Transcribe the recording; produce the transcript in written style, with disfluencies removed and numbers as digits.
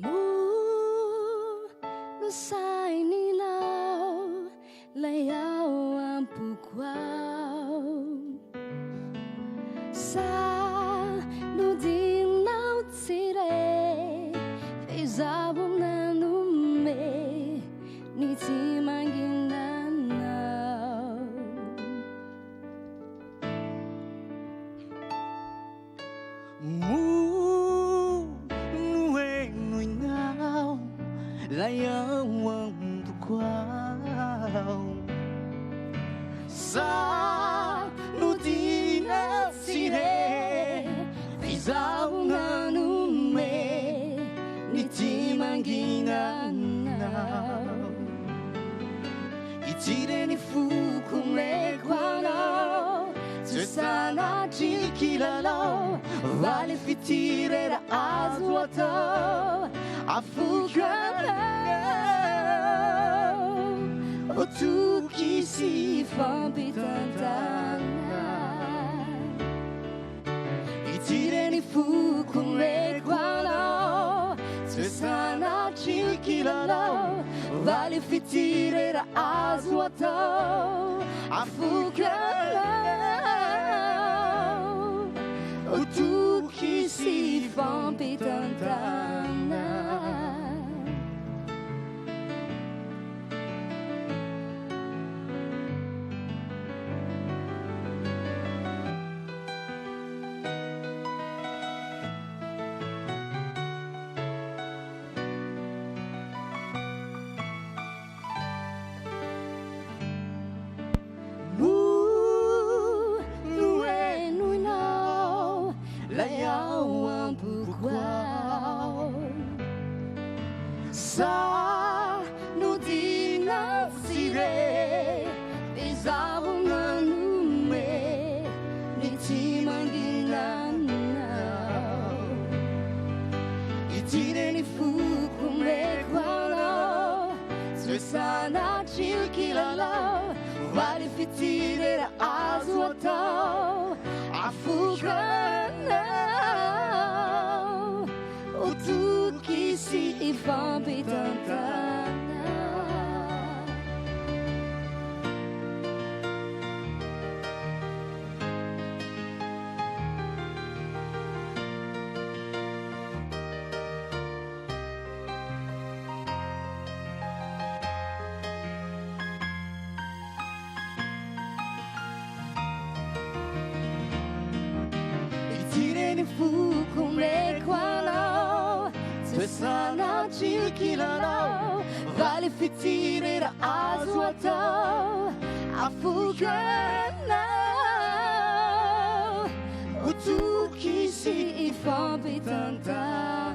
มูno sai ni lao la yao am pu kwao sa no din nau tire fezabum na no me ni ti mangina la yawang bukaw sa nutina sire fizaw nga nume niti manginanaw itire ni fukume kwano sana chikilalo vale fitire ra azwato afukana o tu qui si fampitantana itire ni fukume kwano sana chikilalo vale fitire ra azwato afukana o tu qui si fampitantana sa nutina sire bezarunga nume niti manginana itire ni fukume kwano sana chilkilala vale fitire ra azwato afukana o tu qui si fampitantana itire ni fukume kwano sana chilkilalo vale fitire ra azwato afukana o tu qui si fampitantana